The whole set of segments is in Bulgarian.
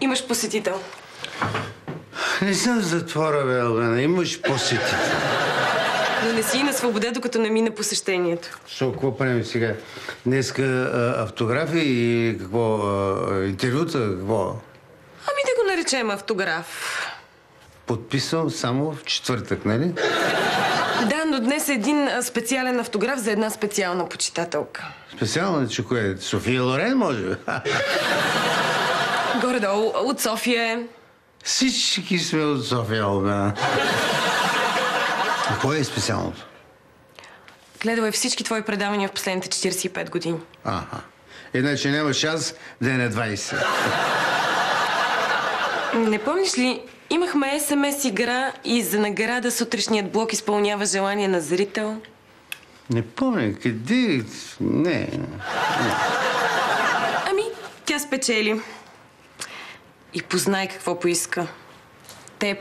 Имаш посетител. Не съм в затвора, бе, Албена. Имаш посетител. Но не си на свобода, докато не мине посещението. Що, какво правим сега? Днеска автографи и какво? Интервюта? Какво? Ами да го наречем автограф. Подписвам само в четвъртък, нали? Да, но днес е един специален автограф за една специална почитателка. Специална, че кое? София Лорен, може би? Горе-долу, от София е. Всички сме от София, Албена. Какво е специалното? Гледала е всички твои предавания в последните 45 години. Иначе няма шанс да е на 20. Не помниш ли, имахме СМС игра и за награда сутрешният блок изпълнява желание на зрител? Не помня, къде... Не. Ами, тя спечели. И познай какво поиска. Теб.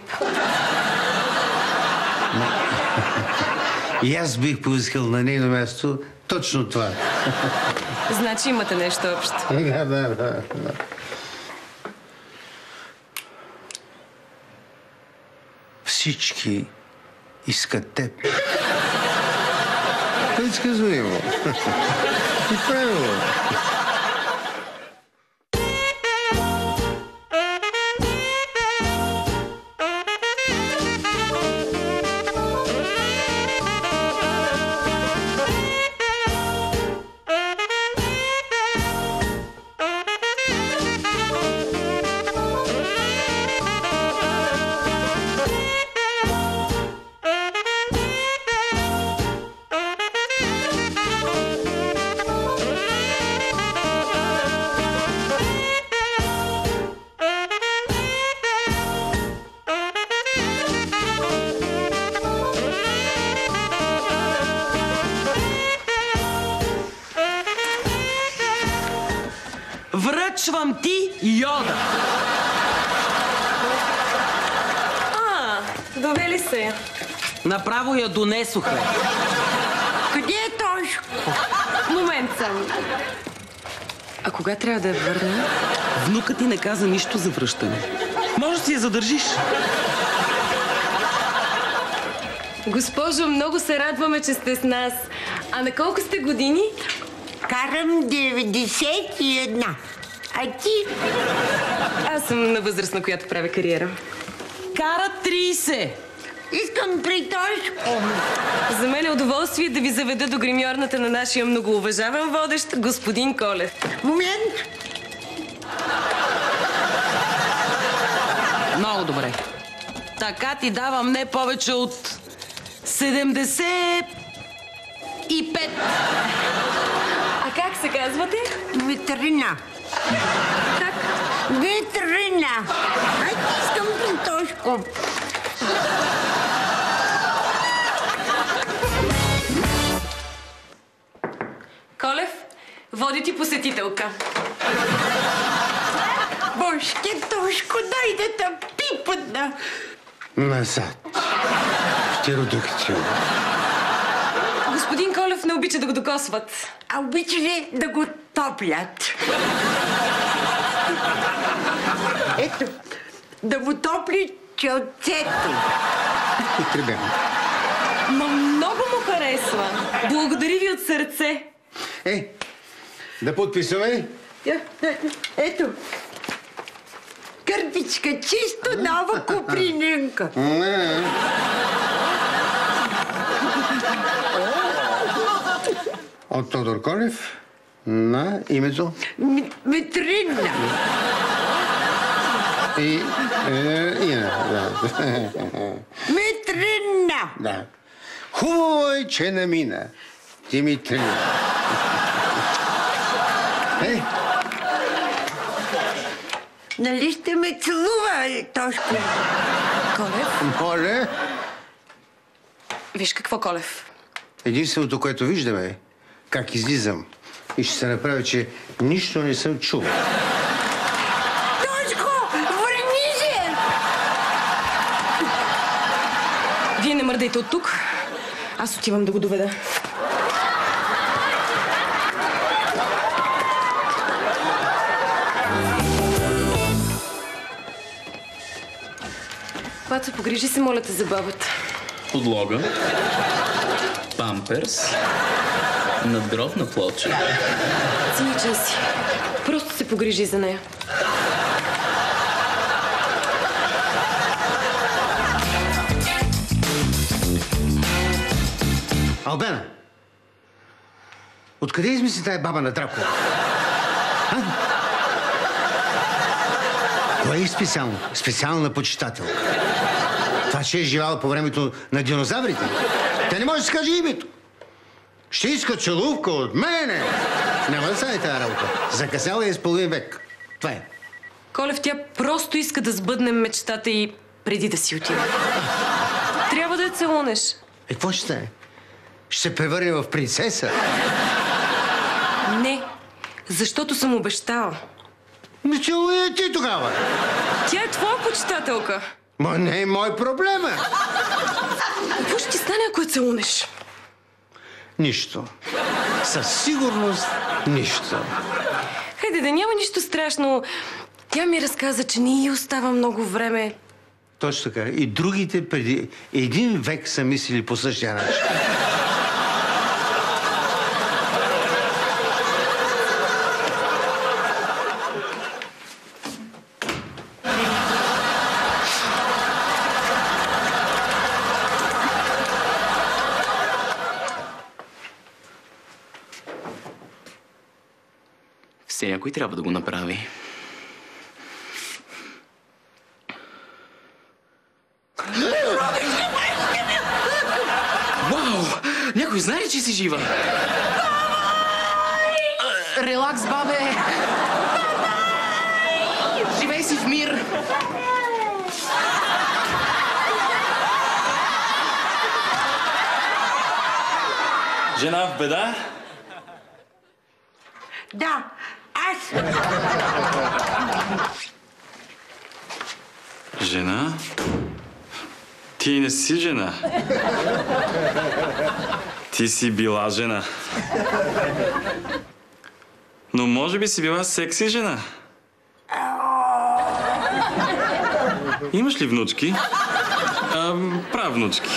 И аз бих поискал на нейно място точно това. Значи имате нещо общо. Да. Всички искат теб. Предсказуемо. И правило. Връчвам ти йода. Довели се. Направо я донесохме. Къде е Тошко? Момент само. А кога трябва да я върна? Внукът ти не каза нищо за връщане. Може да си я задържиш. Госпожо, много се радваме, че сте с нас. А на колко сте години? Карам 91. А ти? Аз съм на възраст, на която правя кариера. Кара 30. Искам при Тошко. За мен е удоволствие да ви заведа до гримьорната на нашия многоуважаван водещ, господин Колев. Момент. Много добре. Така ти давам не повече от 75. А как се казвате? Витрина. Как? Витрина. Айде, искам при Тошко. Колев, води ти посетителка. Божке, Тошко, дай да те пипадна. Назад. Птеродактил. Господин Колев не обича да го докосват. А обича ли да го топлят? Ето, да му топли челцето. Потребено. Но много му харесва. Благодаря ви от сърце. Да подписваме? Ето. Кърпичка, чисто нова куприненка. От Тодор Колев на името? Витрина. Витрина. Да. Хубаво е, че намина. Димитрина. Нали ще ме целува, Тошко? Колев? Моля. Виж какво, Колев. Единственото, което виждаме е как излизам. И ще се направи, че нищо не съм чул. Тошко, върни се! Вие не мърдайте от тук. Аз отивам да го доведа. Пацо, погрижи се, моля те, за бабата. Подлога, памперс, надгробна плоча. Циничен си. Просто се погрижи за нея. Албена! Откъде измисли тая баба на Дракула? Кое е специално? Специална почитателка. Това, че е живяла по времето на динозаврите. Тя не може да се каже името. Ще иска целувка от мене. Няма да стане тази работа. Закъсяла е с половин век. Това е. Колев, тя просто иска да сбъднем мечтата и преди да си отиде. Трябва да я целунеш. Какво ще стане? Ще се превърне в принцеса? Не, защото съм обещала. Ми целуя ти тогава. Тя е твоя почитателка. Ма не е мой проблема. Какво ще ти стане, ако я целунеш? Нищо. Със сигурност нищо. Хайде, да няма нищо страшно. Тя ми разказа, че не й остава много време. Точно така. И другите преди един век са мислили по същия начин. Все някой трябва да го направи. Вау! Някой знае ли, че си жива? Релакс, бабе! Живей си в мир! Жена в беда? Да, аз. Жена? Ти не си жена. Ти си била жена. Но може би си била секси жена. Имаш ли внучки? Правнучки.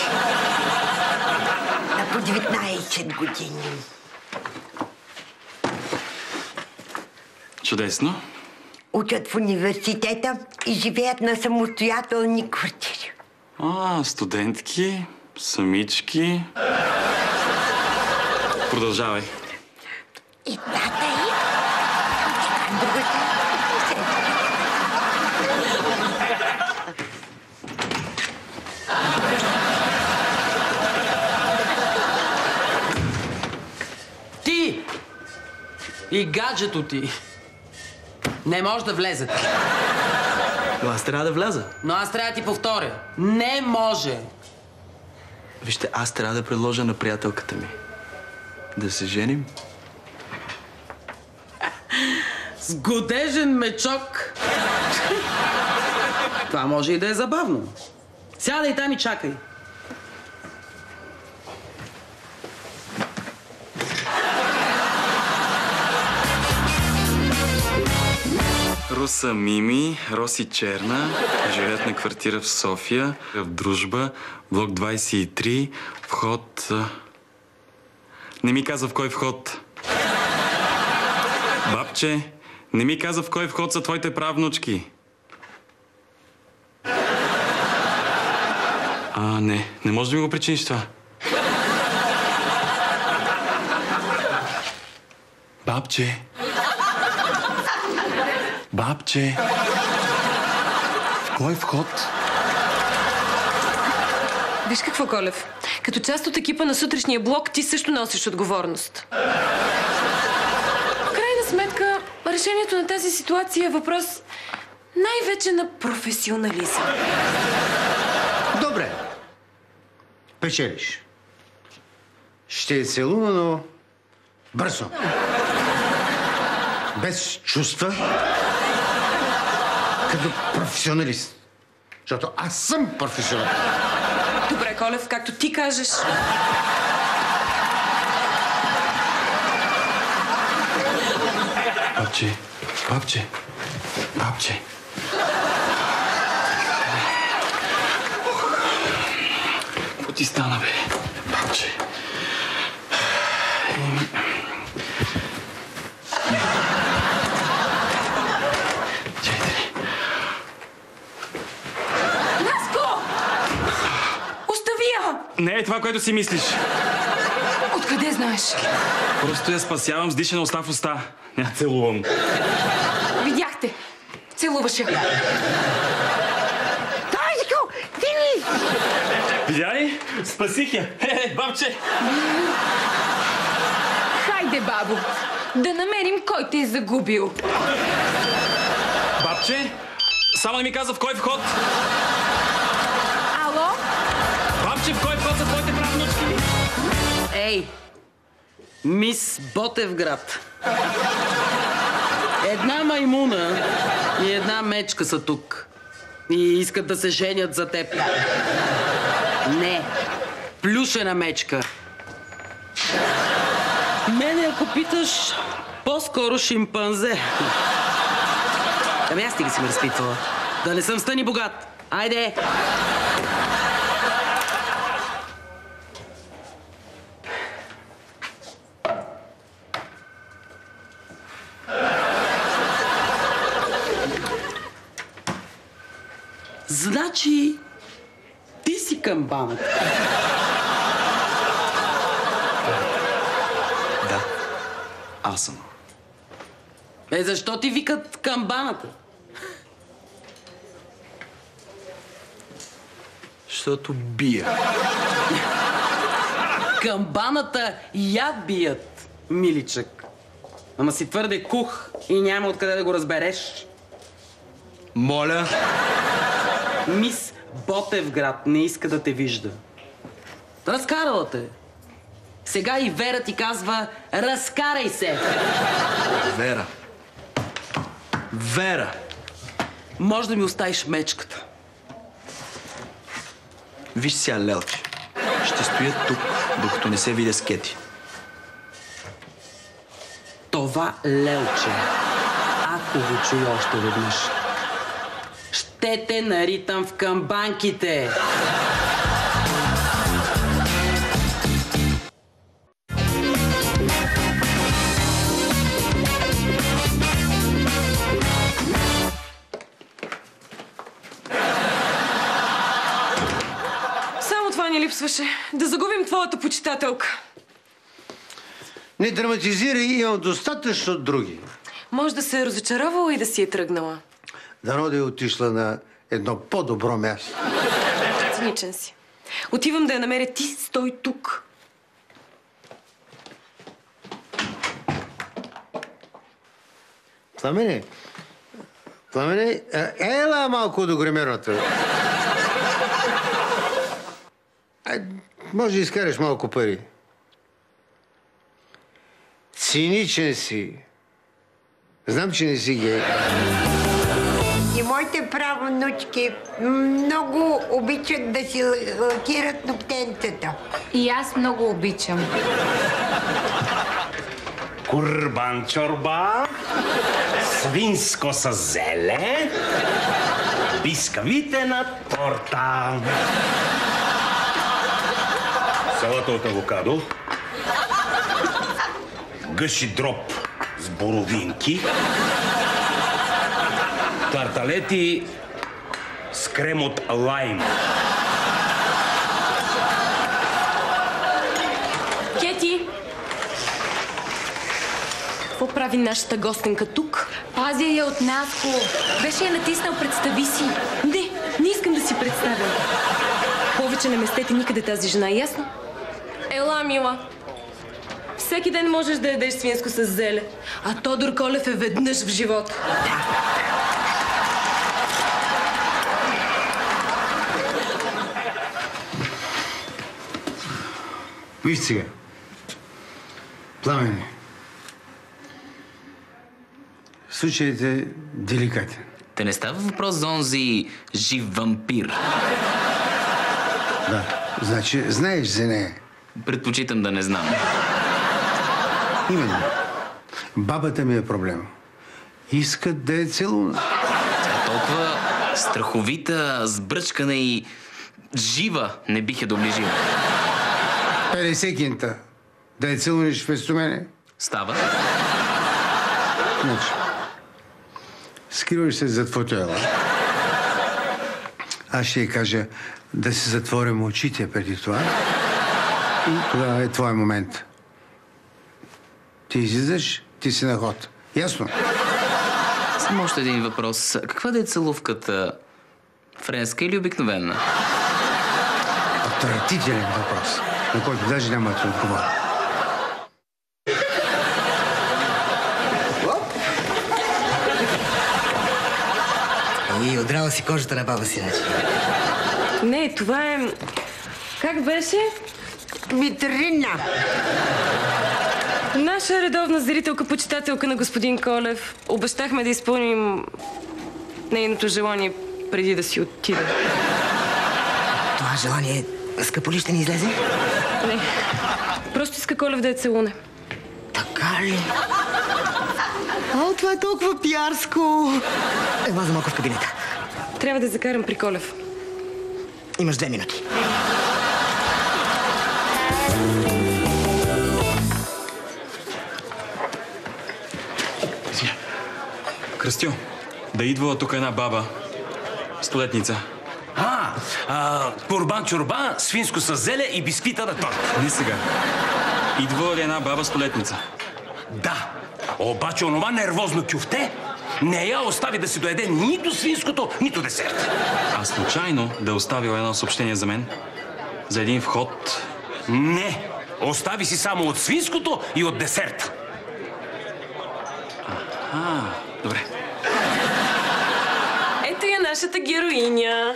На по 19 години. Чудесно. Учат в университета и живеят на самостоятелни квартири. Студентки, самички. Продължавай. И тата и другата. Ти и гаджето ти не може да влезете. Но аз трябва да вляза. Но аз трябва да ти повторя. Не може. Вижте, аз трябва да предложа на приятелката ми да се женим. С годежен мечок. Това може и да е забавно. Сядай там и чакай. Руса Мими, Роси Черна, живеят на квартира в София, в Дружба, блок 23, вход... Не ми каза в кой вход. Бабче, не ми каза в кой вход са твоите правнучки. Не може да ми го причиниш това. Бабче. Бабче. В кой вход? Виж какво, Колев? Като част от екипа на сутрешния блок, ти също носиш отговорност. В крайна сметка, решението на тази ситуация е въпрос най-вече на професионализъм. Добре. Печелиш. Ще е целуна, но бързо. Без чувства. Като професионалист. Защото аз съм професионалист. Добре, Колев, както ти кажеш. Бабче, бабче, бабче. ти стана, бе? Бабче. Наско! Остави я! Не е това, което си мислиш. Откъде знаеш? Просто я спасявам с дишана уста в уста. Ня целувам. Видяхте. Целуваше. Тойско, Фили! Видя ли? Спасих я. Бабче! Хайде, бабо. Да намерим кой те е загубил. Бабче? Само не ми каза в кой вход. Ало? Бабче, в кой вход са твоите правнучки? Ей! Мис Ботевград. Една маймуна и една мечка са тук. И искат да се женят за теб. Не. Плюшена мечка. Мене, ако питаш, по-скоро шимпанзе. Ами аз стига си ме разпитвала. Да не съм стани богат. Айде! Значи, ти си камбаната. Да, аз съм. Защо ти викат камбаната? Защото бия. Камбаната я бият, миличък. Ама си твърде кух и няма откъде да го разбереш. Моля? Мис Ботевград не иска да те вижда. Разкарала те. Сега и Вера ти казва: разкарай се! Вера. Вера! Може да ми оставиш мечката. Виж сега, Лелче. Ще стоя тук, докато не се видя с Кети. Това Лелче, ако го чуя още веднъж, ще те наритам в камбанките. Само това ни липсваше. Да загубим твоята почитателка. Не драматизирай, имам достатъчно други. Може да се е разочаровала и да си е тръгнала. Дано да е отишла на едно по-добро място. Циничен си. Отивам да я намеря. Ти стой тук. Пламене, ела малко до гримерната. Може да изкараш малко пари. Циничен си. Знам, че не си гей. И моите правнучки много обичат да си лакират ногтенцата. И аз много обичам. Курбан чорба, свинско с зеле, бискавитена торта, салата от авокадо, гъши дроп с боровинки, тарталети с крем от лайм. Кети! Какво прави нашата гостенка тук? Пазя я от Наско. Беше я натиснал, представи си. Не искам да си представя. Повече не местете никъде тази жена, ясно? Ела, мила. Всеки ден можеш да ядеш свинско с зеле, а Тодор Колев е веднъж в живота. Виж сега. Пламене. Случаят е деликатен. Те не става въпрос за онзи жив вампир. Да, значи знаеш за нея. Предпочитам да не знам. Именно. Бабата ми е проблем. Искат да е целуна. Тя е толкова страховита, сбръчкана и Жива не бих я доближил. 50 кинта. Да я целунеш вместо мене. Става? Значи, скриваш се зад фотоела. Аз ще й кажа да си затворим очите преди това. И тогава е твой момент. Ти излизаш, ти си на ход. Ясно? Само още един въпрос. Каква да е целувката? Френска или обикновена? Отвратителен въпрос, на който даже няма да ти отговоря. И отряла си кожата на баба си, значи. Не, това е... Как беше? Витрина. Наша редовна зрителка, почитателка на господин Колев. Обещахме да изпълним нейното желание преди да си отиде. Това желание скъпо ли ще ни излезе? Не. Просто иска Колев да я целуне. Така ли? О, това е толкова пиарско. Ела за малко в кабинета. Трябва да закарам при Колев. Имаш 2 минути. Кръстю, да идва тук една баба. Столетница. Курбан-чурбан, свинско със зеле и бисквита на торт. Не сега. Идва ли една баба столетница? Да, обаче онова нервозно кюфте не я остави да си доеде нито свинското, нито десерт. А случайно да е оставил едно съобщение за мен? За един вход? Не, остави си само от свинското и от десерт. Добре. Ето я нашата героиня.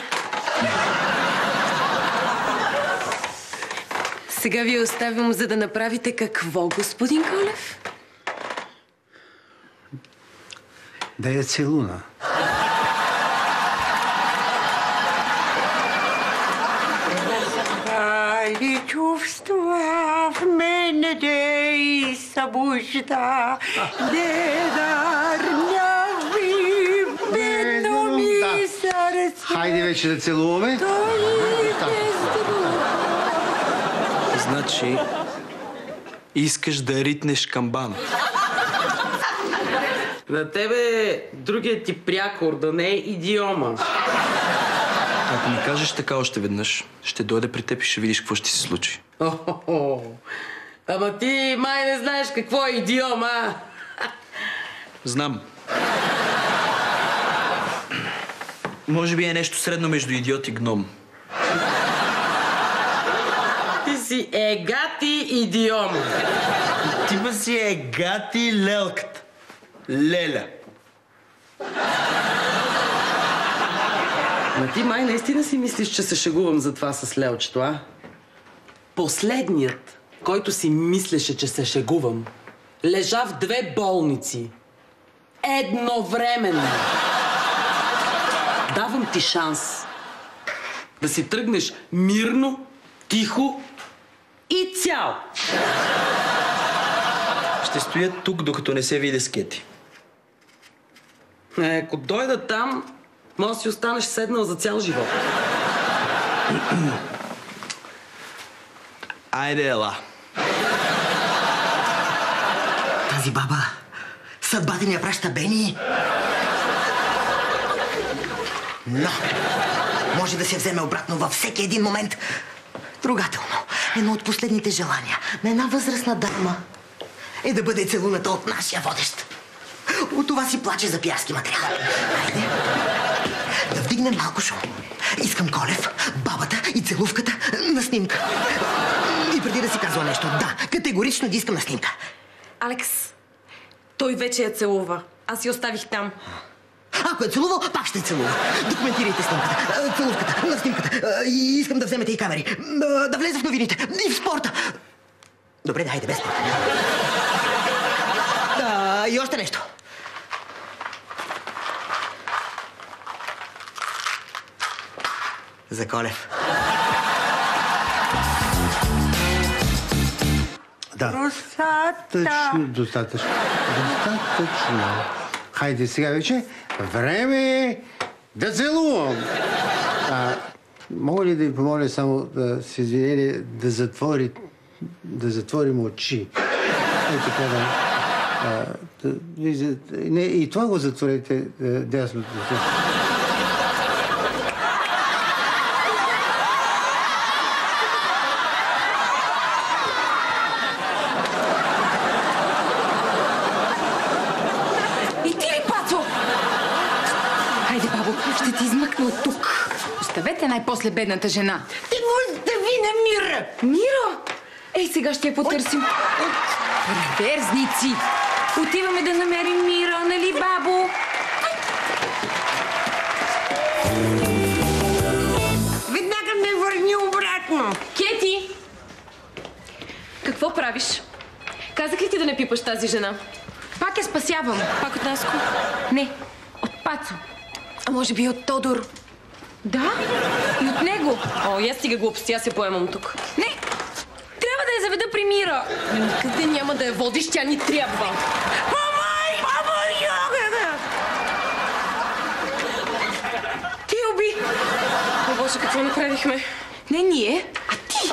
Сега ви оставям, за да направите какво, господин Колев? Да я целуна. Разпали чувства в мене дей събужда. Недарняви бедно ми сърце. Хайде вече да целуваме. Значи, искаш да ритнеш камбан. На тебе другият ти прякор да не е идиома. Ако ми кажеш така още веднъж, ще дойде при теб и ще видиш какво ще се случи. Ама ти май не знаеш какво е идиома. Знам. Може би е нещо средно между идиот и гном. Ти си егати идиом. Ти ба си егати лелката. Леля. Ма ти май наистина си мислиш, че се шегувам за това с Лелчето, а? Последният, който си мислеше, че се шегувам, лежа в 2 болници. Едновременно. Давам ти шанс да си тръгнеш мирно, тихо и цял. Ще стоя тук, докато не се види скети. Ако дойда там, може да си останеш седнал за цял живот. Айде, ела. Тази баба, съдбата ни я праща Бени. Но, може да се вземе обратно във всеки един момент. Трогателно, едно от последните желания на една възрастна дама е да бъде целуната от нашия водещ. От това си плаче за пиарски материал. Хайде, да вдигнем малко шоу. Искам Колев, бабата и целувката на снимка. И преди да си казва нещо, да, категорично да искам на снимка. Алекс, той вече я целува. Аз я оставих там. Ако е целувал, пак ще целува. Документирайте снимката, целувката, на снимката. И искам да вземете и камери. Да влезе в новините и в спорта. Добре, да, хайде, без спорта. Да, и още нещо. За Колев. Да. Достатъчно. Хайде сега вече. Време е да целувам. Мога ли да ви помоля само с извинение да затворим очи? Така да... Не, и това го затворете дясното. Ще ти измъкна от тук. Оставете най-после бедната жена. Ти го остави на Мира. Мира? Ей, сега ще я потърсим. Перверзници! Отиваме да намерим Мира, нали, бабо? Веднага ме върни обратно. Кети! Какво правиш? Казах ли ти да не пипаш тази жена? Пак я спасявам. Пак от Наско? Не, от Пацо. А може би от Тодор? Да? И от него. О, я стига глупости, аз се поемам тук. Не, трябва да я заведа при Мира. Никъде няма да я водиш, тя ни трябва. Ти уби. О, Боже, какво направихме? Не ние, а ти.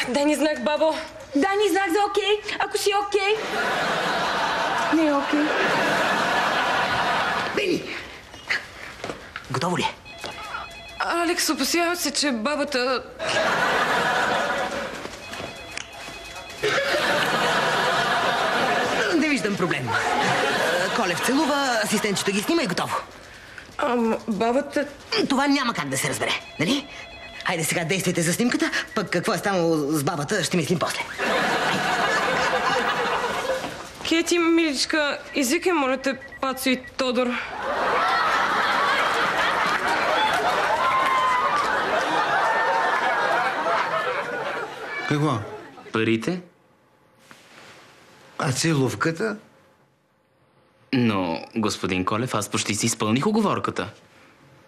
Дай ни знак, бабо. Дай ни знак за окей, ако си окей. Не е окей. Бели! Готово ли е? Алекс, опасявам се, че бабата... Не виждам проблем. Колев целува, асистентчето ги снима и готово. Бабата... Това няма как да се разбере, нали? Хайде сега действайте за снимката, пък какво е станало с бабата, ще мислим после. Кети, миличка, извикай, моля те, Пацо и Тодор. Какво? Парите? А целувката? Но, господин Колев, аз почти си изпълних уговорката.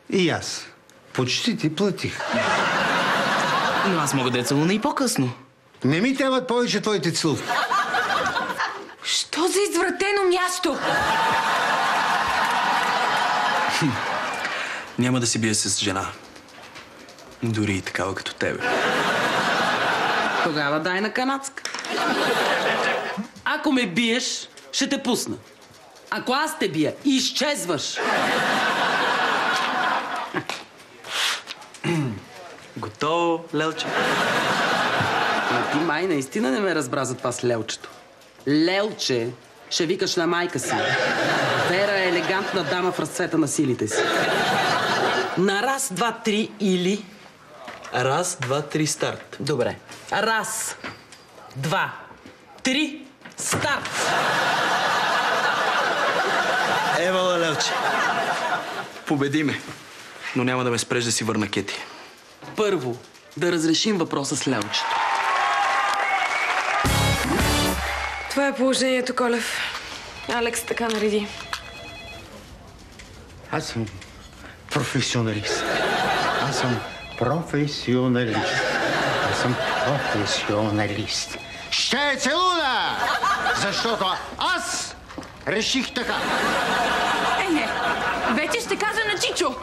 И аз. Почти ти платих. Но аз мога да я целуна и по-късно. Не ми трябват повече твоите целувки. Що за извратено място? Няма да си бие с жена. Дори и такава като тебе. Тогава дай на канадска. Ако ме биеш, ще те пусна. Ако аз те бия, изчезваш. Готово, Лелче. А ти май наистина не ме разбра за това с Лелчето. Лелче ще викаш на майка си. Вера е елегантна дама в разцвета на силите си. На раз, два, три или... Раз, два, три, старт. Добре. Раз, два, три, старт! Евала, Лелче. Победи ме. Но няма да ме спреш да си върна Кети. Първо, да разрешим въпроса с Лелчето. Това е положението, Колев. Алекс така нареди. Аз съм професионалист. Аз съм професионалист. Ще е целуна! Защото аз реших така. Не, вече ще кажа на Чичо.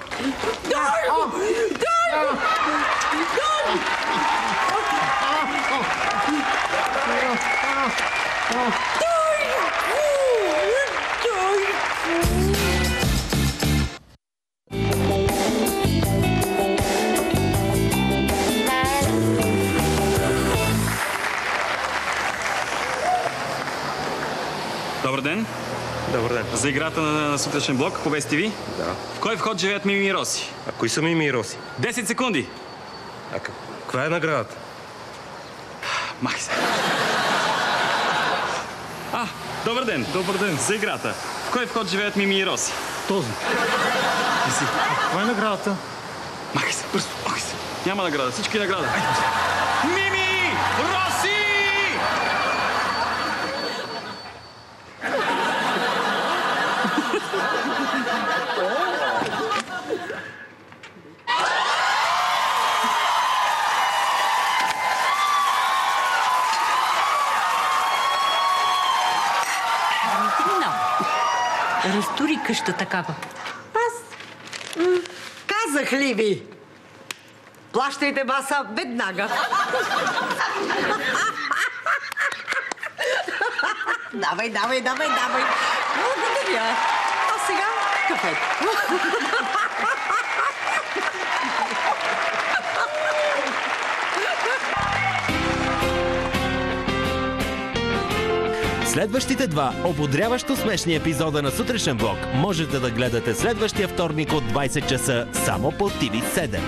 Добър ден. Добър ден. За играта на сутрешен блок по Вест ТВ. Да. В кой вход живеят Мими и Роси? А кои са Мими и Роси? 10 секунди. А каква е наградата? Махай се. Добър ден. Добър ден. За играта. В кой вход живеят Мими и Роси? Този. Каква е наградата? Махай се, бързо, махай се. Няма награда, всички награда. Айде, Мими! Роси! Разтури къща такава. Казах ли ви? Плащайте баса веднага. Давай. Благодаря. А сега кафето. Следващите два ободряващо смешни епизода на Сутрешен блок можете да гледате следващия вторник от 20 часа само по TV7.